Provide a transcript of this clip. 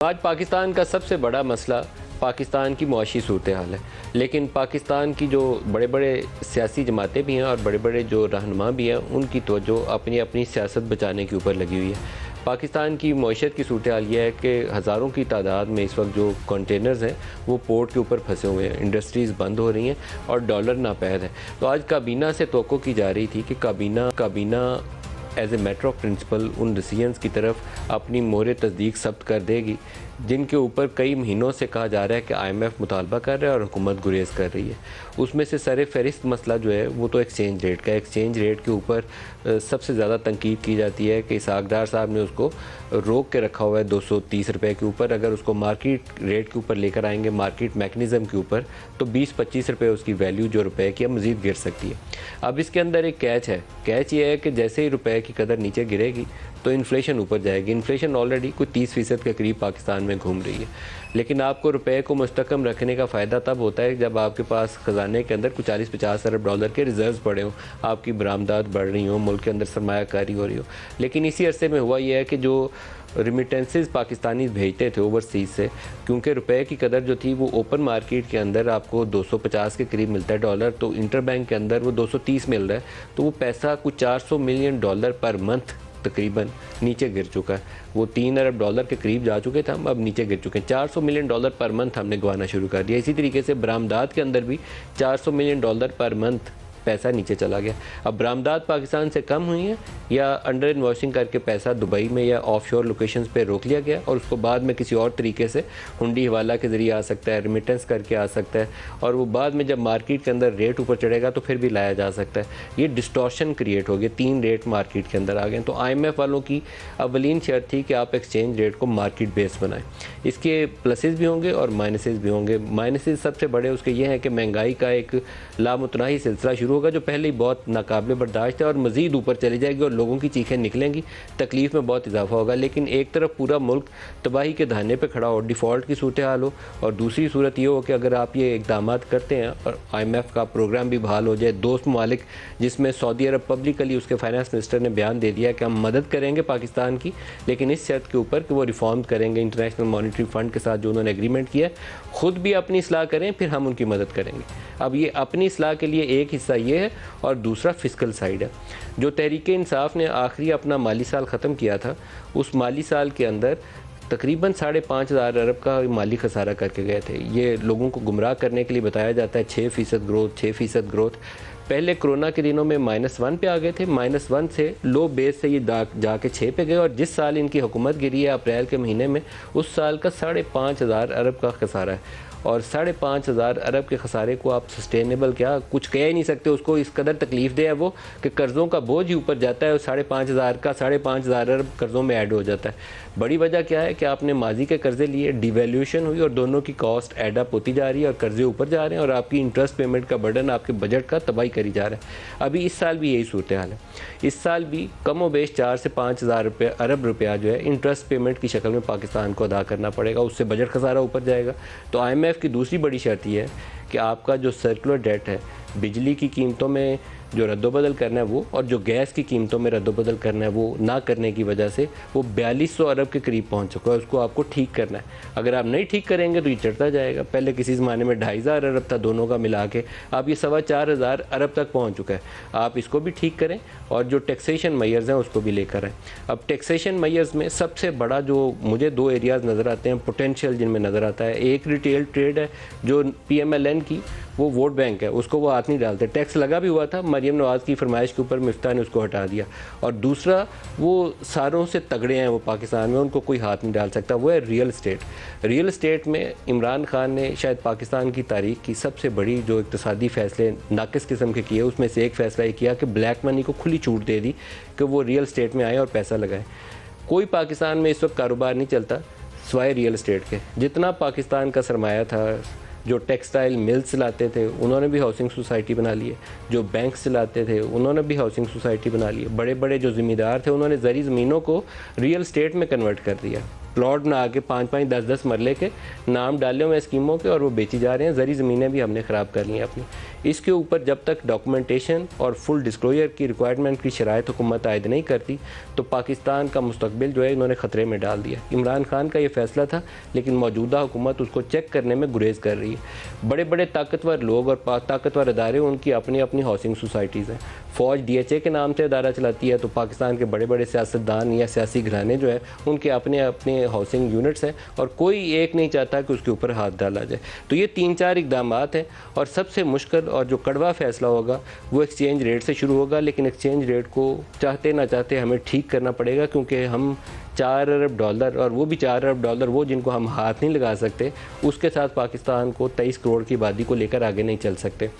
आज पाकिस्तान का सबसे बड़ा मसला पाकिस्तान की मुआशी सूरत हाल है, लेकिन पाकिस्तान की जो बड़े बड़े सियासी जमातें भी हैं और बड़े बड़े जो रहनुमा भी हैं, उनकी तवज्जो अपनी अपनी सियासत बचाने के ऊपर लगी हुई है। पाकिस्तान की मईशत की सूरत हाल यह है कि हज़ारों की तादाद में इस वक्त जो कंटेनर्स हैं वो पोर्ट के ऊपर फंसे हुए हैं, इंडस्ट्रीज़ बंद हो रही हैं और डॉलर नापैद है। तो आज काबीना से तवक्को की जा रही थी कि काबीना as a matter of principle उन डिसीजंस की तरफ अपनी मोहर तस्दीक सब्त कर देगी जिनके ऊपर कई महीनों से कहा जा रहा है कि IMF मुतालबा कर रहा है और हुकूमत गुरेज कर रही है। उसमें से सर फहरिस्त मसला जो है वो तो एक्सचेंज रेट का। एक्सचेंज रेट के ऊपर सबसे ज़्यादा तनकीद की जाती है कि इसहाक डार साहब ने उसको रोक के रखा हुआ है 230 रुपये के ऊपर। अगर उसको मार्केट रेट के ऊपर लेकर आएंगे, मार्केट मैकेनिज़्म के ऊपर, तो 20-25 रुपये उसकी वैल्यू जो रुपये की मज़ीद गिर सकती है। अब इसके अंदर एक कैच है। कैच ये है कि जैसे ही रुपये की कदर नीचे गिरेगी तो इन्फ्लेशन ऊपर जाएगी। इन्फ्लेशन ऑलरेडी कुछ 30% के करीब पाकिस्तान में घूम रही है, लेकिन आपको रुपए को मुस्तकम रखने का फ़ायदा तब होता है जब आपके पास ख़जाने के अंदर कुछ 40-50 अरब डॉलर के रिजर्व पड़े हों, आपकी बरामदात बढ़ रही हो, मुल्क के अंदर सरमायाकारी हो रही हो। लेकिन इसी अरसे में हुआ यह है कि जो रिमिटेंसेस पाकिस्तानी भेजते थे ओवरसीज़ से, क्योंकि रुपए की कदर जो थी वो ओपन मार्केट के अंदर आपको 250 के करीब मिलता है डॉलर, तो इंटर बैंक के अंदर वो 230 मिल रहा है, तो वो पैसा कुछ 400 मिलियन डॉलर पर मंथ तकरीबन नीचे गिर चुका है। वो 3 अरब डॉलर के करीब जा चुके थे, हम अब नीचे गिर चुके हैं। 400 मिलियन डॉलर पर मंथ हमने गंवाना शुरू कर दिया। इसी तरीके से बरामदात के अंदर भी 400 मिलियन डॉलर पर मंथ पैसा नीचे चला गया। अब बरामदात पाकिस्तान से कम हुई हैं या अंडर इन्वॉइसिंग करके पैसा दुबई में या ऑफशोर लोकेशंस पे रोक लिया गया और उसको बाद में किसी और तरीके से हुंडी हवाला के ज़रिए आ सकता है, रिमिटेंस करके आ सकता है, और वो बाद में जब मार्केट के अंदर रेट ऊपर चढ़ेगा तो फिर भी लाया जा सकता है। ये डिस्टॉर्शन क्रिएट हो गया, 3 रेट मार्केट के अंदर आ गए। तो IMF वालों की अवलीन शर्त थी कि आप एक्सचेंज रेट को मार्केट बेस बनाएं। इसके प्लसेस भी होंगे और माइनसेस भी होंगे। माइनसेस सबसे बड़े उसके ये हैं कि महंगाई का एक लामुतनाही सिलसिला शुरू होगा जो पहले ही बहुत नाकाबिले बर्दाश्त है और मज़ीद ऊपर चली जाएगी और लोगों की चीखें निकलेंगी, तकलीफ़ में बहुत इजाफा होगा। लेकिन एक तरफ पूरा मुल्क तबाही के धाने पे खड़ा हो, डिफ़ॉल्ट की सूरत हाल हो, और दूसरी सूरत ये हो कि अगर आप ये इक़दाम करते हैं और IMF का प्रोग्राम भी बहाल हो जाए, दोस्त ममालिक जिसमें सऊदी अरब पब्लिकली उसके फाइनेंस मिनिस्टर ने बयान दे दिया कि हम मदद करेंगे पाकिस्तान की, लेकिन इस शर्त के ऊपर कि वो रिफॉर्म करेंगे इंटरनेशनल मॉनिटरी फ़ंड के साथ जो उन्होंने एग्रीमेंट किया, ख़ुद भी अपनी इसलाह करें, फिर हम उनकी मदद करेंगे। अब ये अपनी इसलाह के लिए एक हिस्सा ये है और दूसरा फिस्कल साइड है। जो तहरीक इंसाफ ने आखिरी अपना माली साल ख़त्म किया था, उस माली साल के अंदर तकरीबन 5,500 अरब का माली खसारा करके गए थे। ये लोगों को गुमराह करने के लिए बताया जाता है 6% ग्रोथ, 6% ग्रोथ। पहले कोरोना के दिनों में -1 पे आ गए थे, -1 से लो बेस से ये जाके 6 पे गए, और जिस साल इनकी हुकूमत गिरी है अप्रैल के महीने में, उस साल का 5,500 अरब का खसारा है। और 5,500 अरब के खसारे को आप सस्टेनेबल क्या कुछ कह ही नहीं सकते। उसको इस कदर तकलीफ दे है वो कि कर्ज़ों का बोझ ही ऊपर जाता है और 5,500 का 5,500 अरब कर्ज़ों में ऐड हो जाता है। बड़ी वजह क्या है कि आपने माजी के कर्ज़े लिए, डिवैल्यूएशन हुई और दोनों की कॉस्ट एड अप होती जा रही है और कर्ज़े ऊपर जा रहे हैं और आपकी इंटरेस्ट पेमेंट का बर्डन आपके बजट का तबाही करी जा रहा है। अभी इस साल भी यही सूरत हाल है। इस साल भी कम व बेश 4 से 5,000 अरब रुपया जो है इंटरेस्ट पेमेंट की शक्ल में पाकिस्तान को अदा करना पड़ेगा, उससे बजट खसारा ऊपर जाएगा। तो IMF की दूसरी बड़ी शर्त यह है कि आपका जो सर्कुलर डेट है, बिजली की कीमतों में जो रद्दोबदल करना है वो, और जो गैस की कीमतों में रद्दोबदल करना है वो ना करने की वजह से वो 4200 अरब के करीब पहुंच चुका है। उसको आपको ठीक करना है। अगर आप नहीं ठीक करेंगे तो ये चढ़ता जाएगा। पहले किसी ज़माने में 2,500 अरब था दोनों का मिला के, अब ये 4,500 अरब तक पहुँच चुका है। आप इसको भी ठीक करें और जो टैक्सेशन मेयर्स हैं उसको भी लेकर आएँ। अब टैक्सेशन मेयर्स में सबसे बड़ा जो मुझे 2 एरियाज़ नज़र आते हैं पोटेंशियल जिनमें नज़र आता है, एक रिटेल ट्रेड है जो PMLN की वो वोट बैंक है, उसको वो हाथ नहीं डालते। टैक्स लगा भी हुआ था, मरियम नवाज़ की फरमाइश के ऊपर मिफ्ता ने उसको हटा दिया। और दूसरा वो सारों से तगड़े हैं वो पाकिस्तान में, उनको कोई हाथ नहीं डाल सकता, वो है रियल इस्टेट। रियल इस्टेट में इमरान खान ने शायद पाकिस्तान की तारीख की सबसे बड़ी जो इक़्तिसादी फ़ैसले नाकिस किस्म के किए, उसमें से एक फ़ैसला ये किया कि ब्लैक मनी को खुली छूट दे दी कि वो रियल इस्टेट में आए और पैसा लगाए। कोई पाकिस्तान में इस वक्त कारोबार नहीं चलता सिवाय रियल इस्टेट के। जितना पाकिस्तान का सरमाया था, जो टेक्सटाइल मिल्स चलाते थे उन्होंने भी हाउसिंग सोसाइटी बना ली है, जो बैंक चलाते थे उन्होंने भी हाउसिंग सोसाइटी बना ली है, बड़े बड़े जो ज़मींदार थे उन्होंने ज़री ज़मीनों को रियल स्टेट में कन्वर्ट कर दिया। प्लॉट बना के 5-5, 10-10 मरले के नाम डाले हुए स्कीमों के और वो बेची जा रहे हैं। ज़री ज़मीनें भी हमने ख़राब कर ली हैं अपनी। इसके ऊपर जब तक डॉक्यूमेंटेशन और फुल डिस्क्लोजर की रिक्वायरमेंट की शराइत हुकूमत आयद नहीं करती तो पाकिस्तान का मुस्तकबिल जो है इन्होंने ख़तरे में डाल दिया। इमरान खान का ये फ़ैसला था, लेकिन मौजूदा हुकूमत उसको चेक करने में गुरेज़ कर रही है। बड़े बड़े ताकतवर लोग और ताकतवर अदारे, उनकी अपनी अपनी हाउसिंग सोसाइटीज़ हैं। फ़ौज DHA के नाम से अदारा चलाती है, तो पाकिस्तान के बड़े बड़े सियासतदान या सियासी घराने जो है उनके अपने अपने हाउसिंग यूनिट्स हैं, और कोई एक नहीं चाहता कि उसके ऊपर हाथ डाला जाए। तो ये 3-4 इकदाम हैं, और सबसे मुश्किल और जो कड़वा फ़ैसला होगा वो एक्सचेंज रेट से शुरू होगा। लेकिन एक्सचेंज रेट को चाहते ना चाहते हमें ठीक करना पड़ेगा, क्योंकि हम $4 अरब, और वो भी $4 अरब वो जिनको हम हाथ नहीं लगा सकते, उसके साथ पाकिस्तान को 23 करोड़ की आबादी को लेकर आगे नहीं चल सकते।